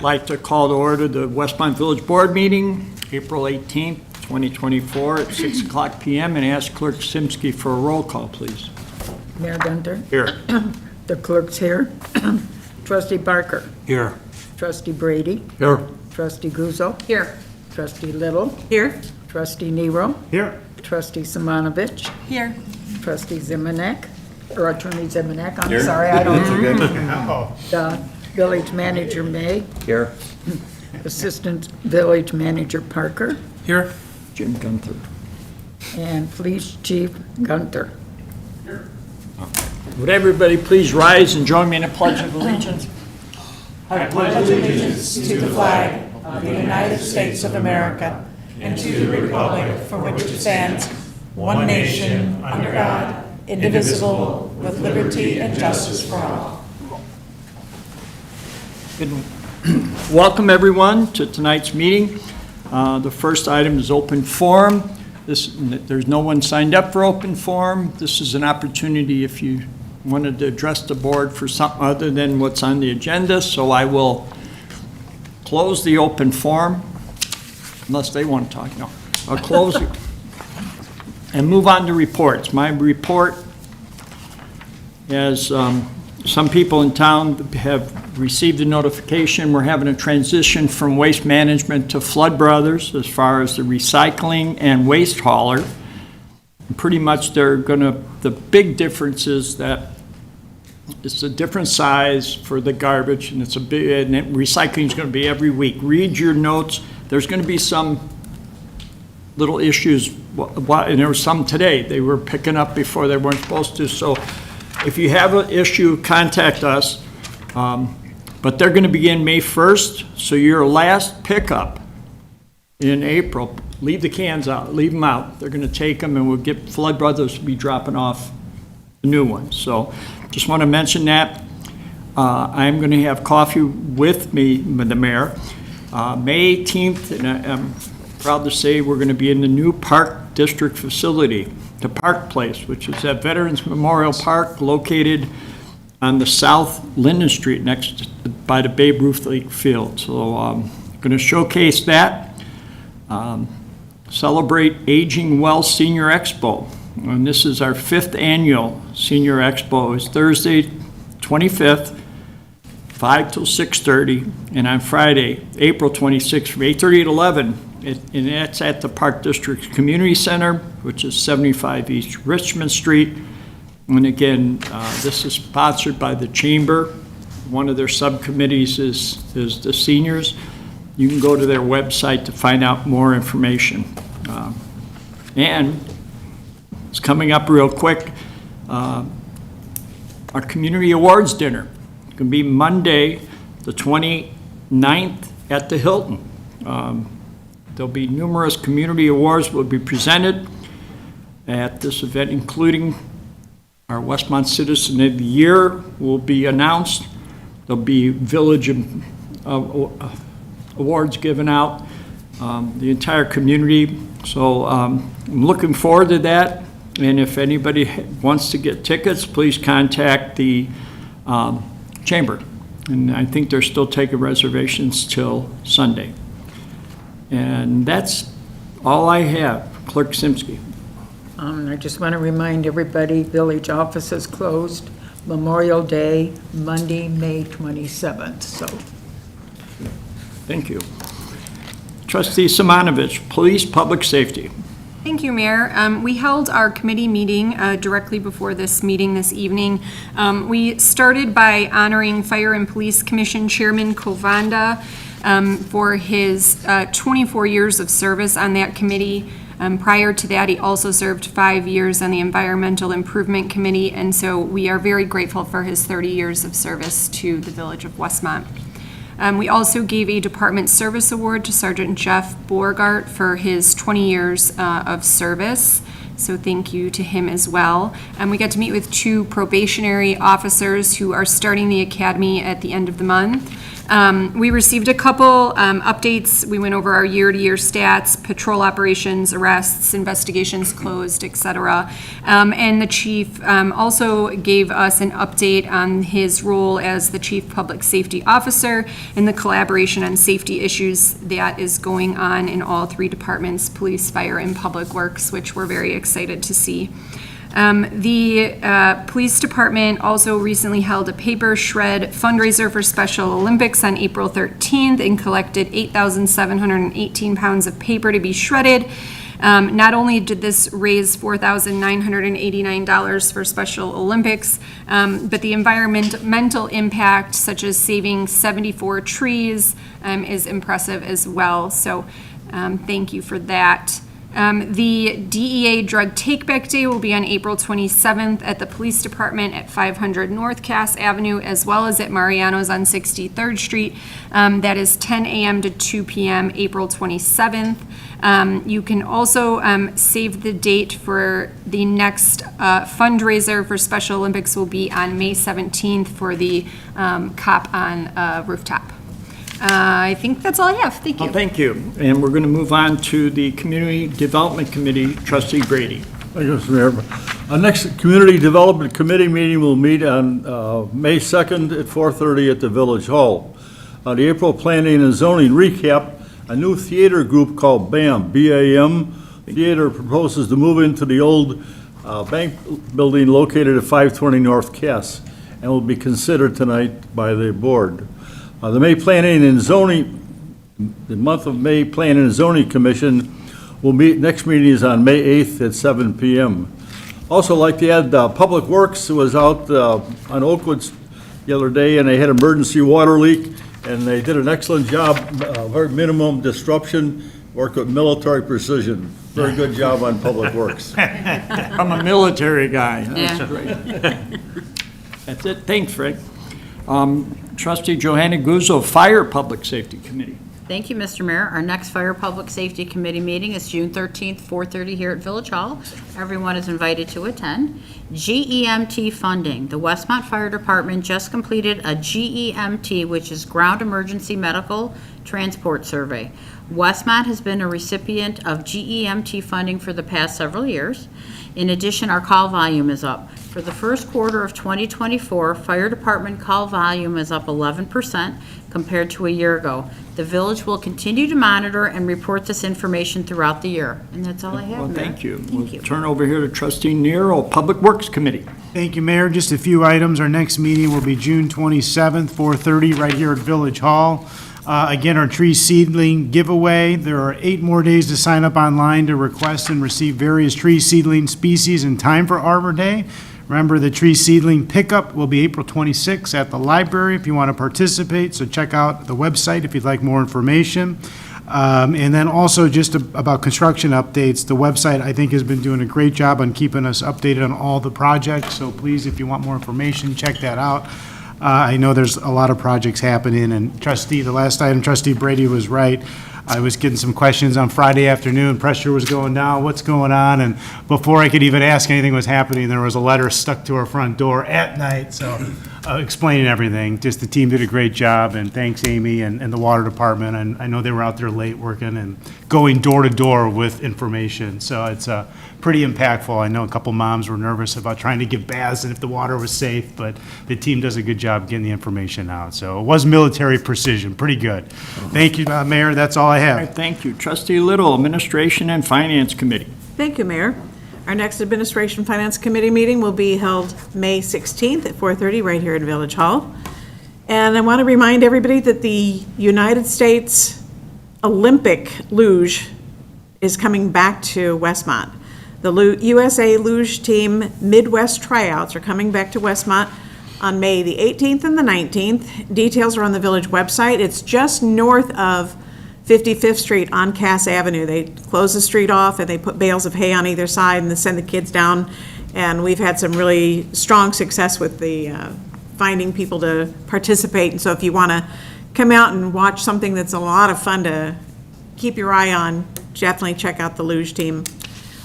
like to call to order the Westmont Village Board meeting, April 18th, 2024 at 6 o'clock p.m. and ask Clerk Simsky for a roll call, please. Mayor Gunter. Here. The clerk's here. Trustee Barker. Here. Trustee Brady. Here. Trustee Guzzo. Here. Trustee Little. Here. Trustee Nero. Here. Trustee Simonovich. Here. Trustee Zemanek, or Attorney Zemanek, I'm Here. sorry, I don't. The village manager May. Here. Assistant village manager Parker. Here. Jim Gunther. And police chief Gunter. Would everybody please rise and join me in a pledge of allegiance? I pledge allegiance to the flag of the United States of America and to the republic for which it stands, one nation, under God, indivisible, with liberty and justice for all. Welcome, everyone, to tonight's meeting. The first item is open forum. There's no one signed up for open forum. This is an opportunity if you wanted to address the board for something other than what's on the agenda, so I will close the open forum, unless they want to talk. No, I'll close it and move on to reports. My report, as some people in town have received a notification, we're having a transition from Waste Management to Flood Brothers as far as the recycling and waste hauler. Pretty much the big difference is that it's a different size for the garbage, and recycling is going to be every week. Read your notes. There's going to be some little issues, and there were some today. They were picking up before they weren't supposed to. So if you have an issue, contact us. But they're going to begin May 1st, so your last pickup in April, leave the cans out, leave them out. They're going to take them, and we'll get Flood Brothers to be dropping off the new ones. So just want to mention that. I'm going to have coffee with me, the mayor, May 18th, and I'm proud to say we're going to be in the new Park District facility, the Park Place, which is at Veterans Memorial Park, located on the South Linden Street, by the Babe Ruth League Field. So I'm going to showcase that. Celebrate Aging Well Senior Expo. And this is our 5th annual Senior Expo. It's Thursday, 25th, 5 till 6:30, and on Friday, April 26th, from 8:30 to 11. And that's at the Park District Community Center, which is 75 East Richmond Street. And again, this is sponsored by the Chamber. One of their subcommittees is the seniors. You can go to their website to find out more information. And it's coming up real quick. Our Community Awards Dinner. It's going to be Monday, the 29th at the Hilton. There'll be numerous community awards will be presented at this event, including our Westmont Citizen of the Year will be announced. There'll be village awards given out, the entire community. So I'm looking forward to that. And if anybody wants to get tickets, please contact the Chamber. And I think they're still taking reservations till Sunday. And that's all I have. Clerk Simsky. I just want to remind everybody, village office is closed Memorial Day, Monday, May 27th, so. Thank you. Trustee Simonovich, Police Public Safety. Thank you, Mayor. We held our committee meeting directly before this meeting this evening. We started by honoring Fire and Police Commission Chairman Kovanda for his 24 years of service on that committee. Prior to that, he also served 5 years on the Environmental Improvement Committee, and so we are very grateful for his 30 years of service to the Village of Westmont. We also gave a Department Service Award to Sergeant Jeff Borgart for his 20 years of service, so thank you to him as well. We got to meet with 2 probationary officers who are starting the academy at the end of the month. We received a couple updates. We went over our year-to-year stats, patrol operations, arrests, investigations closed, et cetera. And the chief also gave us an update on his role as the chief public safety officer and the collaboration on safety issues that is going on in all three departments, police, fire, and public works, which we're very excited to see. The police department also recently held a paper shred fundraiser for Special Olympics on April 13th and collected 8,718 pounds of paper to be shredded. Not only did this raise $4,989 for Special Olympics, but the environmental impact, such as saving 74 trees, is impressive as well. So thank you for that. The DEA Drug Take-Back Day will be on April 27th at the Police Department at 500 North Cass Avenue, as well as at Mariano's on 63rd Street. That is 10 a.m. to 2 p.m., April 27th. You can also save the date for the next fundraiser for Special Olympics will be on May 17th for the Cop on Rooftop. I think that's all I have. Thank you. Well, thank you. And we're going to move on to the Community Development Committee. Trustee Brady. Thank you, Mr. Mayor. Our next Community Development Committee meeting will meet on May 2nd at 4:30 at the Village Hall. The April Planning and Zoning recap, a new theater group called BAM, B-A-M, Theater proposes to move into the old bank building located at 520 North Cass and will be considered tonight by the board. The May Planning and Zoning, the month of May Planning and Zoning Commission will meet, next meeting is on May 8th at 7 p.m. Also like to add, Public Works was out on Oakwood the other day and they had emergency water leak and they did an excellent job, very minimum disruption, worked with military precision. Very good job on Public Works. I'm a military guy. That's Yeah. great. That's it. Thanks, Fred. Trustee Johanna Guzzo, Fire Public Safety Committee. Thank you, Mr. Mayor. Our next Fire Public Safety Committee meeting is June 13th, 4:30 here at Village Hall. Everyone is invited to attend. GEMT funding. The Westmont Fire Department just completed a GEMT, which is Ground Emergency Medical Transport Survey. Westmont has been a recipient of GEMT funding for the past several years. In addition, our call volume is up. For the first quarter of 2024, Fire Department call volume is up 11% compared to a year ago. The village will continue to monitor and report this information throughout the year. And that's all I have, Well, Mayor. thank you. Thank you. We'll turn over here to Trustee Nero, Public Works Committee. Thank you, Mayor. Just a few items. Our next meeting will be June 27th, 4:30, right here at Village Hall. Again, our tree seedling giveaway. There are 8 more days to sign up online to request and receive various tree seedling species in time for Arbor Day. Remember, the tree seedling pickup will be April 26th at the library if you want to participate, so check out the website if you'd like more information. And then also just about construction updates, the website, I think, has been doing a great job on keeping us updated on all the projects, so please, if you want more information, check that out. I know there's a lot of projects happening, and the last item, Trustee Brady was right. I was getting some questions on Friday afternoon, pressure was going down, what's going on? And before I could even ask anything was happening, there was a letter stuck to our front door at night, so explaining everything. Just the team did a great job, and thanks Amy and the water department. And I know they were out there late working and going door to door with information, so it's pretty impactful. I know a couple moms were nervous about trying to give baths and if the water was safe, but the team does a good job getting the information out. So it was military precision, pretty good. Thank you, Mayor, that's all I All have. right, thank you. Trustee Little, Administration and Finance Committee. Thank you, Mayor. Our next Administration Finance Committee meeting will be held May 16th at 4:30 right here at Village Hall. And I want to remind everybody that the United States Olympic Luge is coming back to Westmont. The USA Luge Team Midwest Tryouts are coming back to Westmont on May the 18th and the 19th. Details are on the village website. It's just north of 55th Street on Cass Avenue. They close the street off and they put bales of hay on either side and they send the kids down. And we've had some really strong success with the finding people to participate. And so if you want to come out and watch something that's a lot of fun to keep your eye on, definitely check out the Luge Team.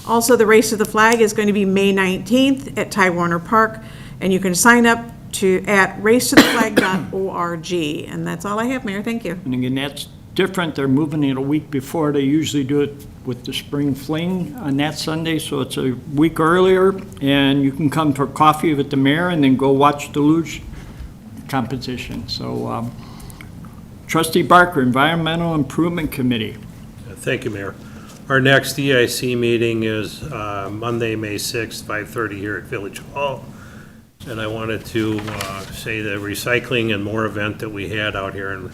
Also, the Race to the Flag is going to be May 19th at Ty Warner Park, and you can sign up at racetotheflag.org. And that's all I have, Mayor. Thank you. And again, that's different. They're moving it a week before. They usually do it with the spring fling on that Sunday, so it's a week earlier. And you can come for coffee with the mayor and then go watch the luge competition. So Trustee Barker, Environmental Improvement Committee. Thank you, Mayor. Our next EIC meeting is Monday, May 6th, 5:30 here at Village Hall. And I wanted to say the recycling and more event that we had out here in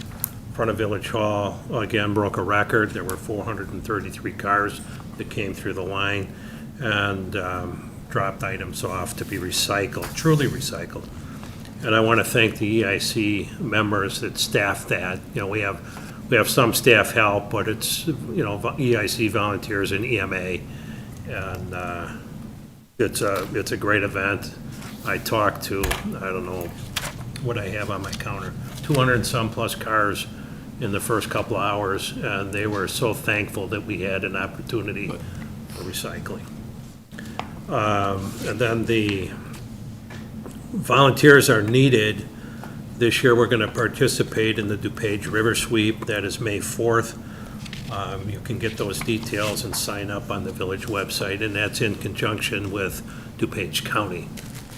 front of Village Hall, again, broke a record. There were 433 cars that came through the line and dropped items off to be recycled, truly recycled. And I want to thank the EIC members that staffed that. You know, we have some staff help, but it's, you know, EIC volunteers and EMA. And it's a great event. I talked to, I don't know what I have on my counter, 200 and some plus cars in the first couple of hours, and they were so thankful that we had an opportunity for recycling. And then the volunteers are needed. This year, we're going to participate in the DuPage River Sweep. That is May 4th. You can get those details and sign up on the village website, and that's in conjunction with DuPage County.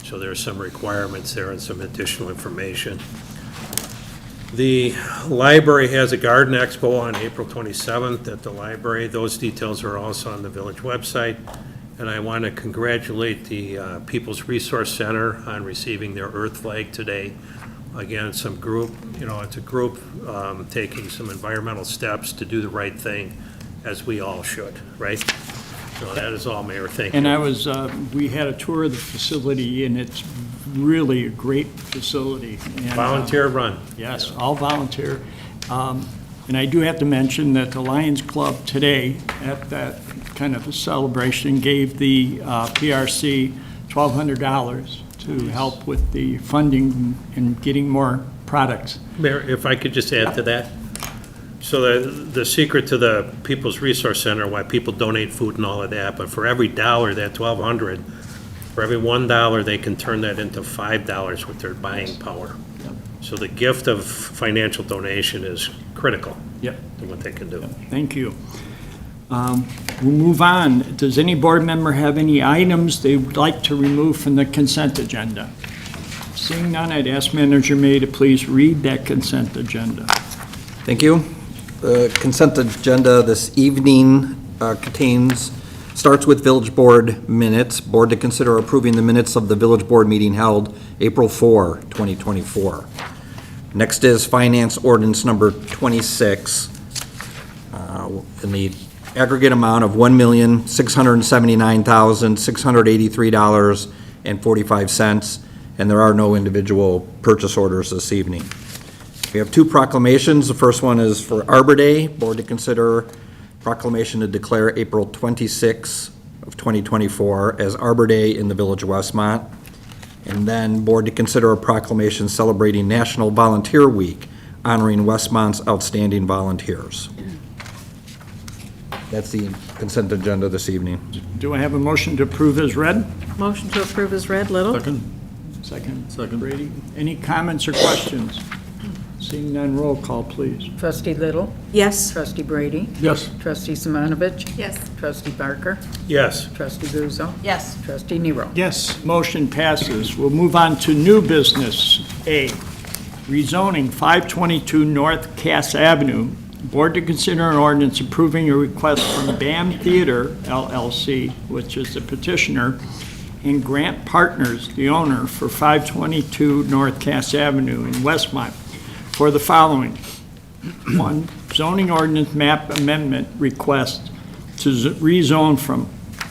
So there are some requirements there and some additional information. The library has a garden expo on April 27th at the library. Those details are also on the village website. And I want to congratulate the People's Resource Center on receiving their Earth flag today. Again, it's a group taking some environmental steps to do the right thing, as we all should, right? So that is all, Mayor. Thank you. And we had a tour of the facility, and it's really a great facility. And, Volunteer run. Yes, all volunteer. And I do have to mention that the Lions Club today, at that kind of a celebration, gave the PRC $1,200 to help with the funding and getting more products. Mayor, if I could just add to that. So the secret to the People's Resource Center, why people donate food and all of that, but for every dollar, that $1,200, for every $1, they can turn that into $5 with their buying power. So the gift of financial donation is critical Yep. to what they can do. Thank you. We'll move on. Does any board member have any items they would like to remove from the consent agenda? Seeing none, I'd ask Manager May to please read that consent agenda. Thank you. The consent agenda this evening starts with Village Board minutes. Board to consider approving the minutes of the Village Board meeting held April 4, 2024. Next is Finance Ordinance Number 26 in the aggregate amount of $1,679,683.45, and there are no individual purchase orders this evening. We have two proclamations. The first one is for Arbor Day. Board to consider proclamation to declare April 26 of 2024 as Arbor Day in the Village of Westmont. And then board to consider a proclamation celebrating National Volunteer Week, honoring Westmont's outstanding volunteers. That's the consent agenda this evening. Do I have a motion to approve as read? Motion to approve is read. Little? Second. Brady. Any comments or questions? Seeing none, roll call, please. Trustee Little, Yes. Trustee Brady, Yes. Trustee Simonovich, Yes. Trustee Barker, Yes. Trustee Guzzo, Yes. Trustee Nero. Yes. Motion passes. We'll move on to new business. A, rezoning 522 North Cass Avenue. Board to consider an ordinance approving a request from BAM Theater LLC, which is the petitioner, and Grant Partners, the owner, for 522 North Cass Avenue in Westmont for the following. One, zoning ordinance map amendment request to rezone from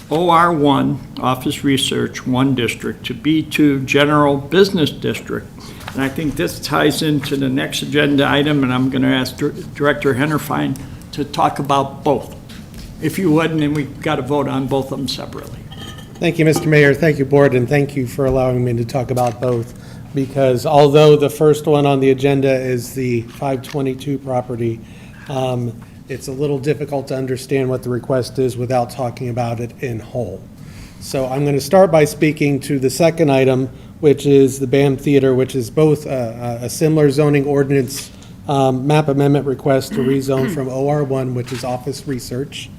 OR1, Office Research 1 District, to B2, General Business District. And I think this ties into the next agenda item, and I'm going to ask Director Hennerfein to talk about both, if you would, and then we've got to vote on both of them separately. Thank you, Mr. Mayor. Thank you, Board, and thank you for allowing me to talk about both. Because although the first one on the agenda is the 522 property, it's a little difficult to understand what the request is without talking about it in whole. So I'm going to start by speaking to the second item, which is the BAM Theater, which is both a similar zoning ordinance map amendment request to rezone from OR1, which is office research,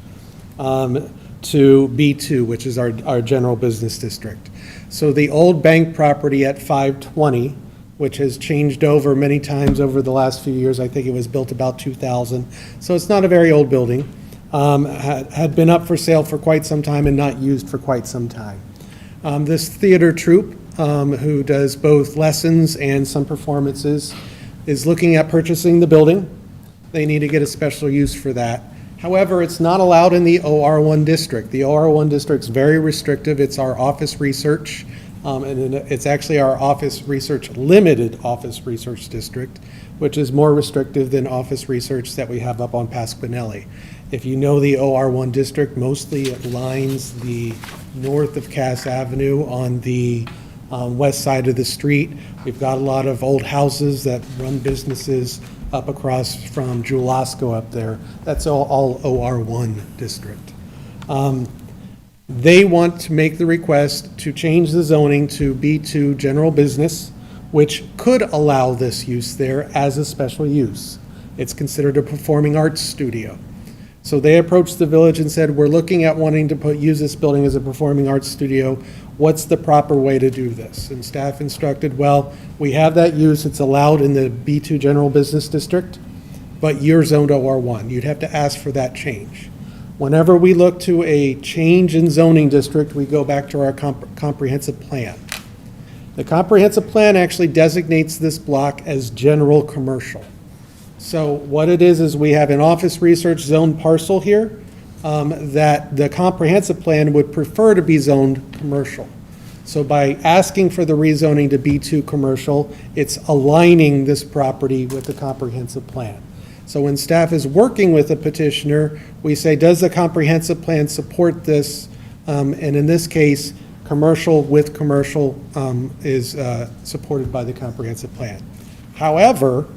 to B2, which is our general business district. So the old bank property at 520, which has changed over many times over the last few years, I think it was built about 2000, so it's not a very old building, had been up for sale for quite some time and not used for quite some time. This theater troupe, who does both lessons and some performances, is looking at purchasing the building. They need to get a special use for that. However, it's not allowed in the OR1 district. The OR1 district's very restrictive. It's our office research, and it's actually our office research, limited office research district, which is more restrictive than office research that we have up on Pasquinelli. If you know the OR1 district, mostly it lines the north of Cass Avenue on the west side of the street. We've got a lot of old houses that run businesses up across from Julasco up there. That's all OR1 district. They want to make the request to change the zoning to B2 general business, which could allow this use there as a special use. It's considered a performing arts studio. So they approached the village and said, we're looking at wanting to use this building as a performing arts studio. What's the proper way to do this? And staff instructed, well, we have that use. It's allowed in the B2 general business district, but you're zoned OR1. You'd have to ask for that change. Whenever we look to a change in zoning district, we go back to our comprehensive plan. The comprehensive plan actually designates this block as general commercial. So what it is we have an office research zone parcel here that the comprehensive plan would prefer to be zoned commercial. So by asking for the rezoning to B2 commercial, it's aligning this property with the comprehensive plan. So when staff is working with a petitioner, we say, does the comprehensive plan support this? And in this case, commercial with commercial is supported by the comprehensive plan. However,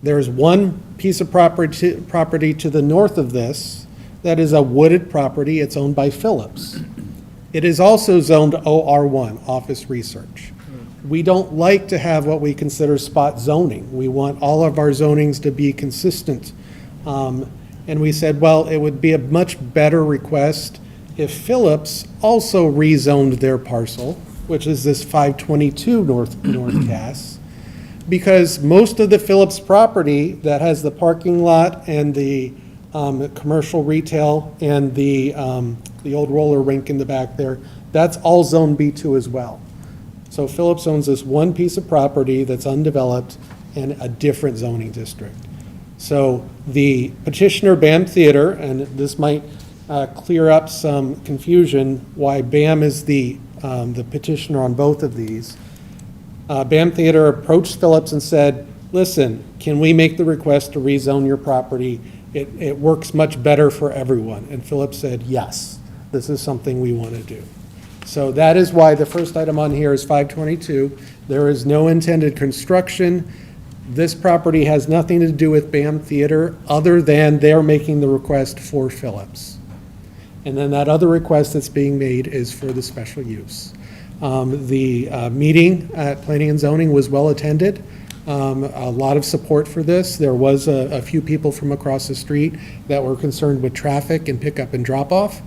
there's one piece of property to the north of this that is a wooded property. It's owned by Phillips. It is also zoned OR1, office research. We don't like to have what we consider spot zoning. We want all of our zonings to be consistent. And we said, well, it would be a much better request if Phillips also rezoned their parcel, which is this 522 North Cass, because most of the Phillips property that has the parking lot and the commercial retail and the old roller rink in the back there, that's all zone B2 as well. So Phillips owns this one piece of property that's undeveloped in a different zoning district. So the petitioner BAM Theater, and this might clear up some confusion why BAM is the petitioner on both of these. BAM Theater approached Phillips and said, listen, can we make the request to rezone your property? It works much better for everyone. And Phillips said, yes, this is something we want to do. So that is why the first item on here is 522. There is no intended construction. This property has nothing to do with BAM Theater other than they're making the request for Phillips. And then that other request that's being made is for the special use. The meeting at Planning and Zoning was well attended. A lot of support for this. There was a few people from across the street that were concerned with traffic and pickup and drop off.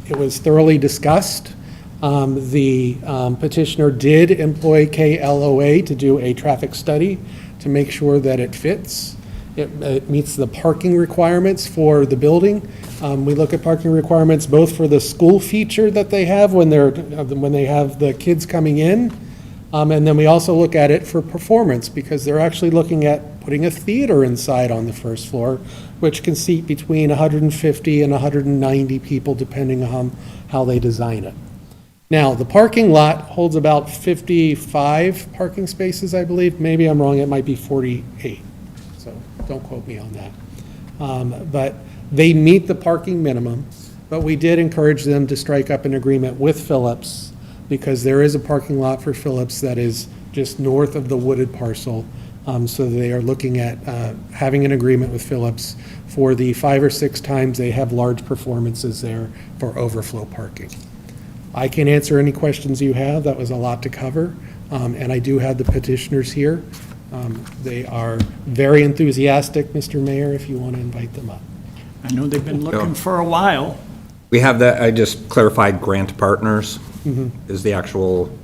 It was thoroughly discussed. The petitioner did employ KLOA to do a traffic study to make sure that it fits. It meets the parking requirements for the building. We look at parking requirements both for the school feature that they have when they have the kids coming in, and then we also look at it for performance because they're actually looking at putting a theater inside on the first floor, which can seat between 150 and 190 people depending on how they design it. Now, the parking lot holds about 55 parking spaces, I believe. Maybe I'm wrong, it might be 48. So don't quote me on that. But they meet the parking minimum, but we did encourage them to strike up an agreement with Phillips because there is a parking lot for Phillips that is just north of the wooded parcel. So they are looking at having an agreement with Phillips for the 5 or 6 times they have large performances there for overflow parking. I can answer any questions you have. That was a lot to cover. And I do have the petitioners here. They are very enthusiastic, Mr. Mayor, if you want to invite them up. I know they've been looking for a while. We have that, I just clarified grant partners is the actual,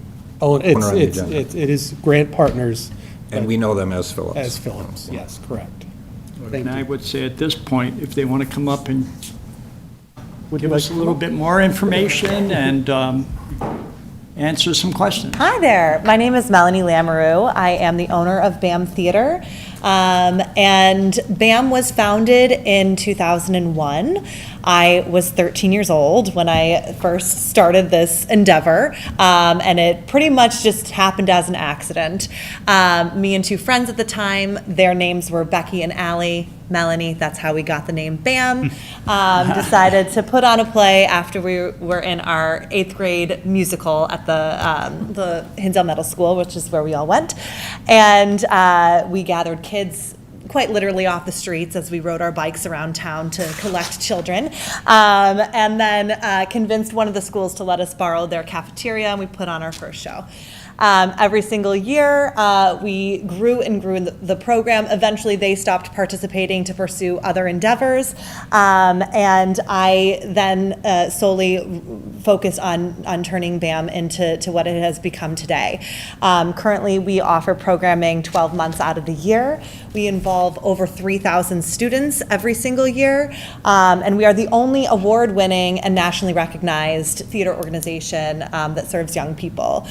Oh, One on the agenda. it is grant partners and we know them as Phillips. as Phillips. Yes, correct. Thank And I you. would say at this point, if they want to come up and Would you give like us a to little come bit more information and answer some questions. Hi there. My name is Melanie Lamoureux. I am the owner of BAM Theater. And BAM was founded in 2001. I was 13 years old when I first started this endeavor, and it pretty much just happened as an accident. Me and two friends at the time, their names were Becky and Allie. Melanie, that's how we got the name BAM, decided to put on a play after we were in our 8th grade musical at the Hinsdale Middle School, which is where we all went. And we gathered kids quite literally off the streets as we rode our bikes around town to collect children, and then convinced one of the schools to let us borrow their cafeteria, and we put on our first show. Every single year, we grew and grew in the program. Eventually, they stopped participating to pursue other endeavors, and I then solely focused on turning BAM into what it has become today. Currently, we offer programming 12 months out of the year. We involve over 3,000 students every single year, and we are the only award-winning and nationally recognized theater organization that serves young people.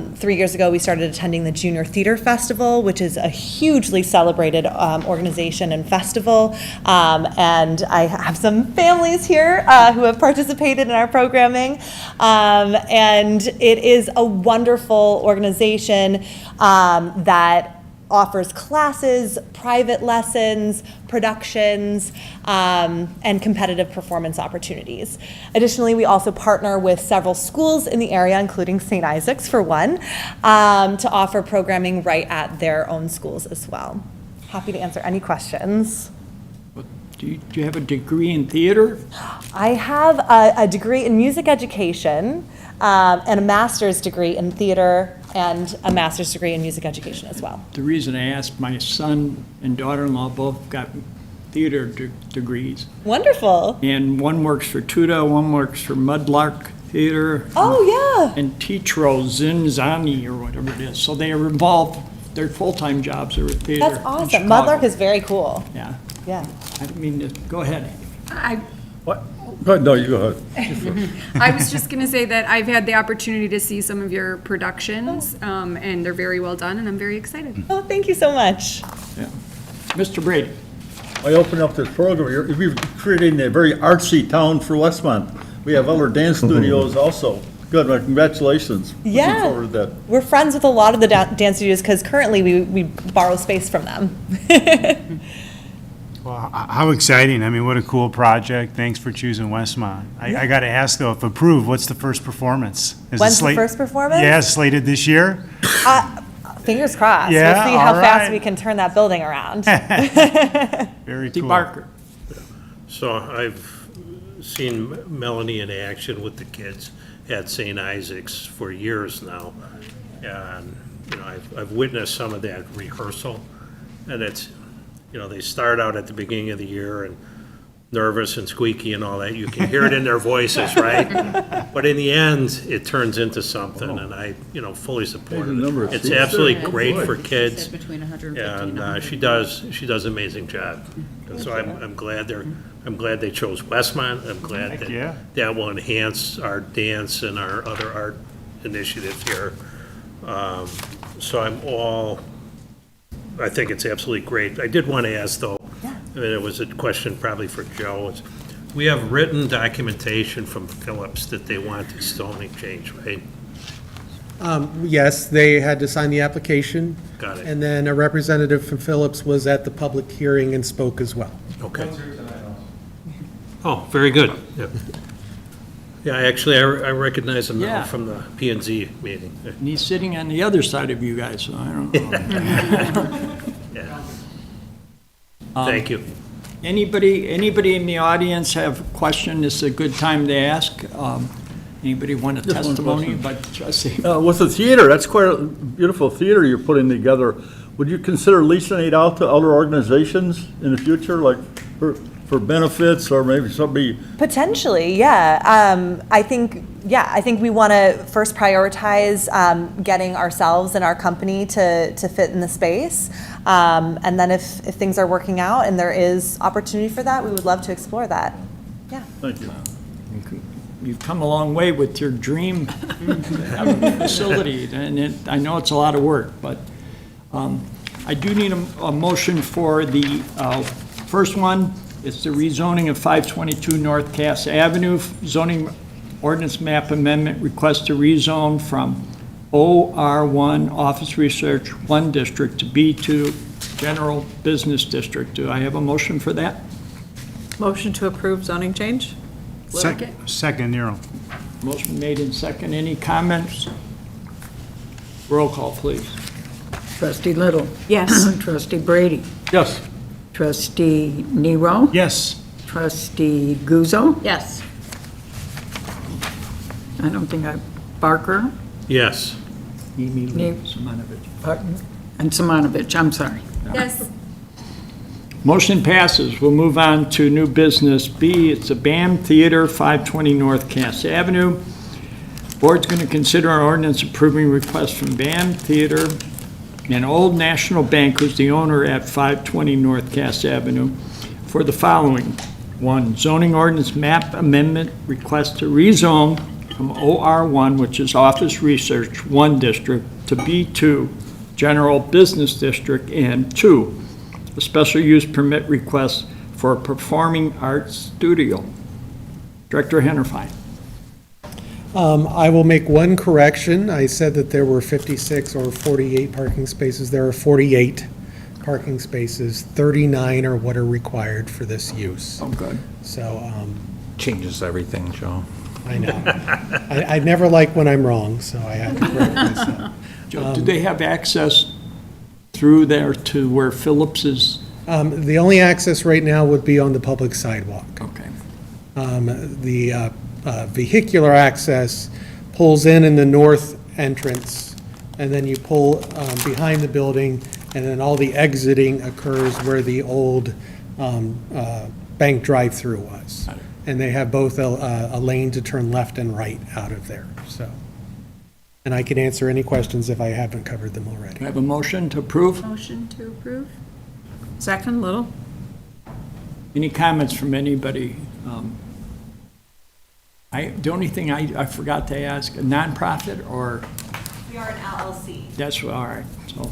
3 years ago, we started attending the Junior Theater Festival, which is a hugely celebrated organization and festival. And I have some families here who have participated in our programming. And it is a wonderful organization that offers classes, private lessons, productions, and competitive performance opportunities. Additionally, we also partner with several schools in the area, including St. Isaac's for one, to offer programming right at their own schools as well. Happy to answer any questions. Do you have a degree in theater? I have a degree in music education and a master's degree in theater and a master's degree in music education as well. The reason I asked, my son and daughter-in-law both got theater degrees. Wonderful. And one works for Tuda, one works for Mudlark Theater. Oh, yeah. And Teatro Zinzani or whatever it is. So they are involved, their full-time jobs are with theater. That's in awesome. Chicago. Mudlark is very cool. Yeah. Yeah. I mean, go ahead. What? Go ahead, no, you go ahead. I was just going to say that I've had the opportunity to see some of your productions, and they're very well done, and I'm very excited. Oh, thank you so much. Yeah. Mr. Brady. I opened up this program, we're creating a very artsy town for Westmont. We have other dance studios also. Good, well, congratulations. Yeah. Looking forward to that. We're friends with a lot of the dance studios because currently we borrow space from them. Well, how exciting. I mean, what a cool project. Thanks for choosing Westmont. I got to ask, though, if approved, what's the first performance? Is it When's the first performance? Yeah, slated this year? Fingers crossed. Yeah, We'll see how all fast right. we can turn that building around. Very Steve cool. Barker. So I've seen Melanie in action with the kids at St. Isaac's for years now. And, you know, I've witnessed some of that rehearsal. And it's, you know, they start out at the beginning of the year and nervous and squeaky and all that. You can hear it in their voices, right? But in the end, it turns into something, and I, you know, fully support Amazing number it. of It's seats. absolutely Oh, great boy. for kids. Said between 150 And she does an amazing job. And so I'm glad they chose Westmont. I'm glad Heck that yeah. that will enhance our dance and our other art initiatives here. So I think it's absolutely great. I did want to ask, though, I mean, it was a question probably for Joe. We have written documentation from Phillips that they want the zoning change, right? Yes, they had to sign the application. Got it. And then a representative from Phillips was at the public hearing and spoke as well. Okay. Oh, very good. Yeah. Yeah, actually, I recognize him now Yeah. from the P and Z meeting. And he's sitting on the other side of you guys, so I don't know. Yeah. Thank you. Anybody in the audience have a question? This is a good time to ask. Anybody want a Just one testimony question. about Jesse? With the theater, that's quite a beautiful theater you're putting together. Would you consider leasing it out to other organizations in the future, like for benefits, or maybe somebody? Potentially, yeah. I think we want to first prioritize getting ourselves and our company to fit in the space. And then if things are working out and there is opportunity for that, we would love to explore that. Yeah. Thank you. You've come a long way with your dream facility, and I know it's a lot of work, but I do need a motion for the first one. It's the rezoning of 522 North Cass Avenue, zoning ordinance map amendment, request to rezone from OR1 Office Research 1 District to B2 General Business District. Do I have a motion for that? Motion to approve zoning change? Second, Nero. Motion made in second. Any comments? Roll call, please. Trustee Little. Yes. Trustee Brady. Yes. Trustee Nero. Yes. Trustee Guzzo. Yes. I don't think Barker. Yes. Amy Name. Simonovich. And Simonovich, I'm sorry. Yes. Motion passes. We'll move on to new business B. It's the BAM Theater, 520 North Cass Avenue. Board's going to consider an ordinance approving request from BAM Theater and Old National Bank, who's the owner at 520 North Cass Avenue, for the following. One, zoning ordinance map amendment request to rezone from OR1, which is Office Research 1 District, to B2 General Business District, and 2, a special use permit request for a performing arts studio. Director Hennerfein. I will make one correction. I said that there were 56 or 48 parking spaces. There are 48 parking spaces. 39 are what are required for this use. Oh, good. So, Changes everything, Joe. I know. I never like when I'm wrong, so I had to correct myself. Joe, do they have access through there to where Phillips is? The only access right now would be on the public sidewalk. Okay. The vehicular access pulls in the north entrance, and then you pull behind the building, and then all the exiting occurs where the old bank drive-through was. And they have both a lane to turn left and right out of there, so. And I can answer any questions if I haven't covered them Do I already. have a motion to approve? Motion to approve? Second, Little? Any comments from anybody? The only thing I forgot to ask, a nonprofit or? We are an LLC. That's all right, so,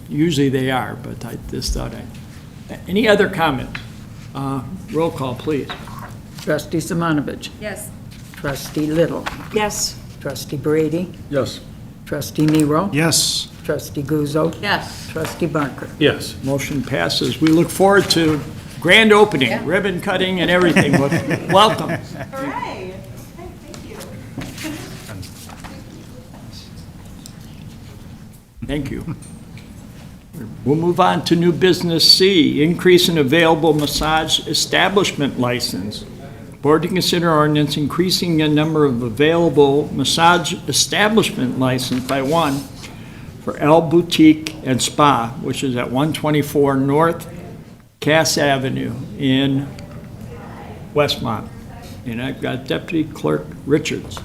usually they are, but I just thought any other comments? Roll call, please. Trustee Simonovich. Yes. Trustee Little. Yes. Trustee Brady. Yes. Trustee Nero. Yes. Trustee Guzzo. Yes. Trustee Barker. Yes. Motion passes. We look forward to grand opening, ribbon cutting and everything. Welcome. Hooray! Thank you. Thank you. We'll move on to new business C, increase in available massage establishment license. Board to consider ordinance increasing the number of available massage establishment license by 1 for L Boutique and Spa, which is at 124 North Cass Avenue in Westmont. And I've got Deputy Clerk Richards.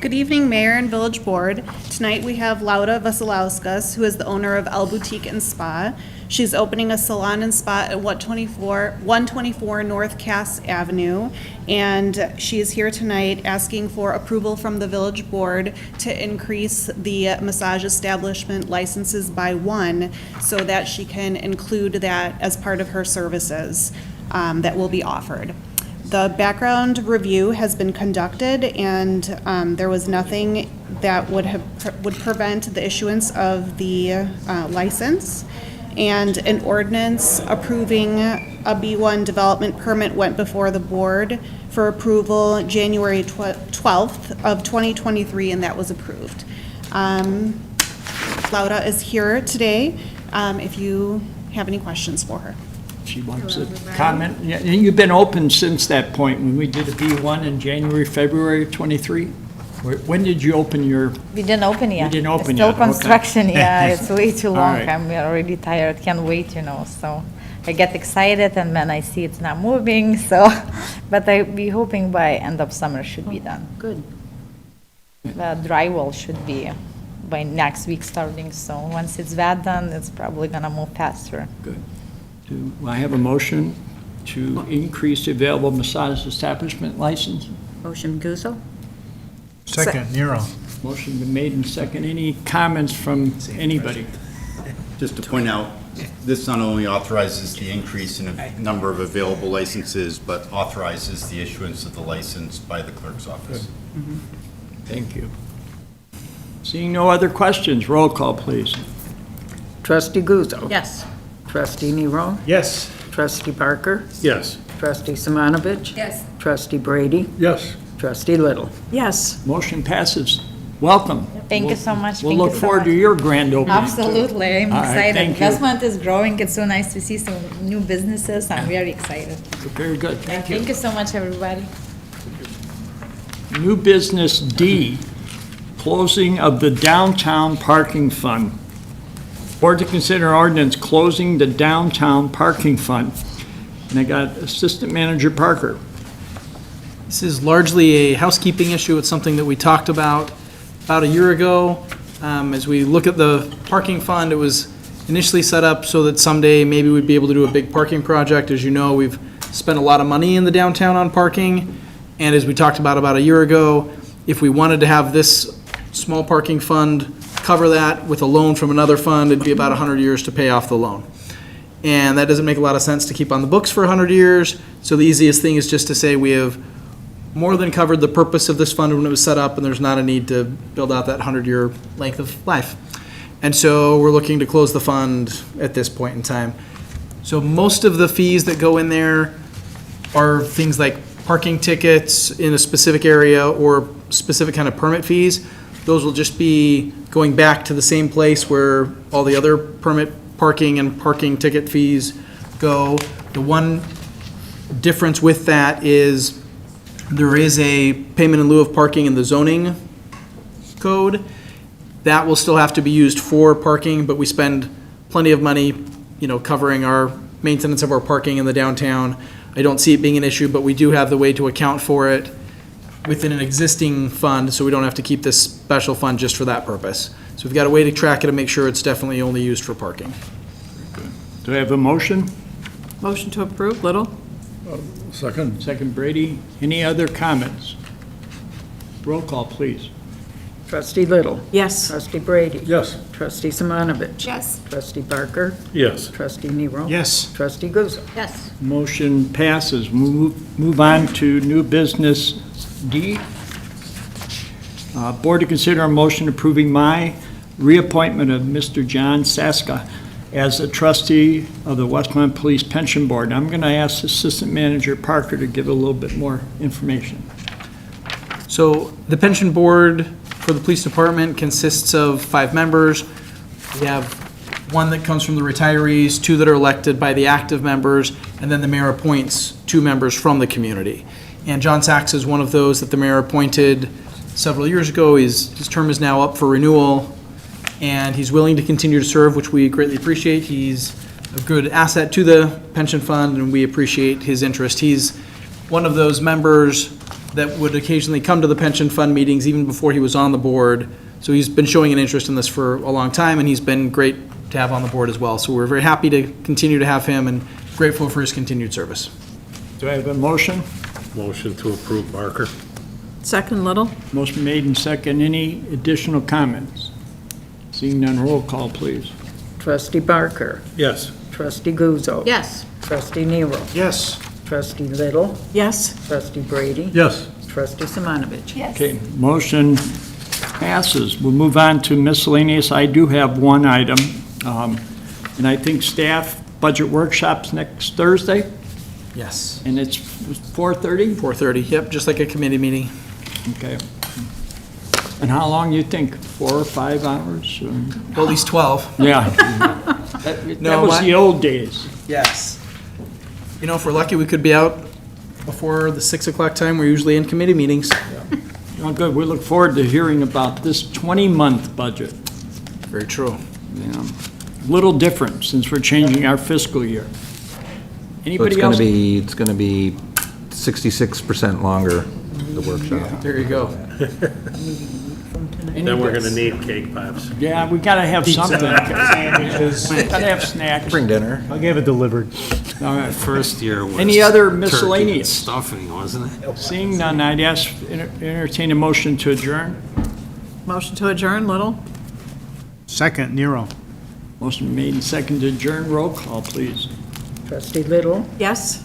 Good evening, Mayor and Village Board. Tonight we have Lauda Vasiliauskas, who is the owner of L Boutique and Spa. She's opening a salon and spa at 124 North Cass Avenue, and she is here tonight asking for approval from the Village Board to increase the massage establishment licenses by 1 so that she can include that as part of her services that will be offered. The background review has been conducted, and there was nothing that would prevent the issuance of the license. And an ordinance approving a B1 development permit went before the board for approval January 12th of 2023, and that was approved. Lauda is here today if you have any questions for her. She wants to comment. Yeah, and you've been open since that point, when we did a B1 in January, February of '23? When did you open your, We didn't open yet. You didn't open It's yet, still okay. construction, yeah, it's way too All long. right. I'm already tired, can't wait, so I get excited and then I see it's not moving, so, but I be hoping by end of summer should be done. Good. The drywall should be by next week starting, so once it's that done, it's probably gonna move faster. do I have a motion to increase the available massage establishment license? Motion Guzzo? Second, Nero. Motion been made and second. Any comments from anybody? Just to point out, this not only authorizes the increase in a number of available licenses, but authorizes the issuance of the license by the clerk's office. Thank you. Seeing no other questions, roll call, please. Trustee Guzzo. Yes. Trustee Nero. Yes. Trustee Barker. Yes. Trustee Simonovich. Yes. Trustee Brady. Yes. Trustee Little. Yes. Motion passes. Welcome. Thank you so much. We'll Thank you look so forward to much. your grand opening. too. Absolutely, I'm All right, excited. thank you. Westmont is growing, it's so nice to see some new businesses, I'm very excited. Very good, thank you. Thank you so much, everybody. New business D, closing of the downtown parking fund. Board to consider ordinance closing the downtown parking fund. And I got Assistant Manager Parker. This is largely a housekeeping issue. It's something that we talked about a year ago. As we look at the parking fund, it was initially set up so that someday maybe we'd be able to do a big parking project. As you know, we've spent a lot of money in the downtown on parking. And as we talked about a year ago, if we wanted to have this small parking fund cover that with a loan from another fund, it'd be about 100 years to pay off the loan. And that doesn't make a lot of sense to keep on the books for 100 years. So the easiest thing is just to say we have more than covered the purpose of this fund when it was set up, and there's not a need to build out that 100-year length of life. And so we're looking to close the fund at this point in time. So most of the fees that go in there are things like parking tickets in a specific area or specific kind of permit fees. Those will just be going back to the same place where all the other permit parking and parking ticket fees go. The one difference with that is there is a payment in lieu of parking in the zoning code. That will still have to be used for parking, but we spend plenty of money, covering our maintenance of our parking in the downtown. I don't see it being an issue, but we do have the way to account for it within an existing fund, so we don't have to keep this special fund just for that purpose. So we've got a way to track it and make sure it's definitely only used for parking. Do I have a motion? Motion to approve, Little? Second. Second, Brady. Any other comments? Roll call, please. Trustee Little. Yes. Trustee Brady. Yes. Trustee Simonovich. Yes. Trustee Barker. Yes. Trustee Nero. Yes. Trustee Guzzo. Yes. Motion passes. Move on to new business D. Board to consider a motion approving my reappointment of Mr. John Saska as a trustee of the Westmont Police Pension Board. I'm going to ask Assistant Manager Parker to give a little bit more information. So the pension board for the police department consists of 5 members. We have 1 that comes from the retirees, 2 that are elected by the active members, and then the mayor appoints 2 members from the community. And John Sachs is one of those that the mayor appointed several years ago. His term is now up for renewal, and he's willing to continue to serve, which we greatly appreciate. He's a good asset to the pension fund, and we appreciate his interest. He's one of those members that would occasionally come to the pension fund meetings even before he was on the board. So he's been showing an interest in this for a long time, and he's been great to have on the board as well. So we're very happy to continue to have him and grateful for his continued service. Do I have a motion? Motion to approve Barker. Second, Little? Motion made and second. Any additional comments? Seeing none, roll call, please. Trustee Barker. Yes. Trustee Guzzo. Yes. Trustee Nero. Yes. Trustee Little. Yes. Trustee Brady. Yes. Trustee Simonovich. Yes. Okay, motion passes. We'll move on to miscellaneous. I do have one item, and I think staff budget workshops next Thursday, Yes. and it's 4:30? 4:30, yep, just like a committee meeting. Okay. And how long you think? 4 or 5 hours? Well, at least 12. Yeah. That No, was my- the old days. Yes. You know, if we're lucky, we could be out before the 6 o'clock time. We're usually in committee meetings. Oh, good. We look forward to hearing about this 20-month budget. Very true. Yeah. Little different since we're changing our fiscal year. So it's Anybody gonna else? it's gonna be 66% longer, the workshop. There you go. Then we're gonna need cake pops. Yeah, we gotta have something. Gotta have snacks. Bring dinner. I'll get it delivered. All right. First year was Any other turkey and miscellaneous? stuffing, wasn't it? Seeing none, I'd entertain a motion to adjourn. Motion to adjourn, Little? Second, Nero. Motion made and seconded to adjourn. Roll call, please. Trustee Little? Yes?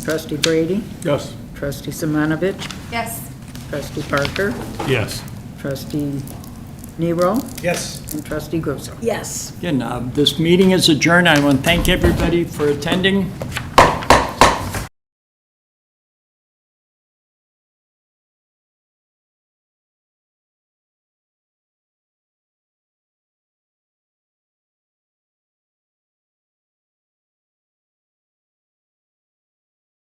Trustee Brady? Yes. Trustee Simonovich? Yes. Trustee Parker? Yes. Trustee Nero? Yes. And Trustee Guzzo. Yes. Again, this meeting is adjourned. I want to thank everybody for attending.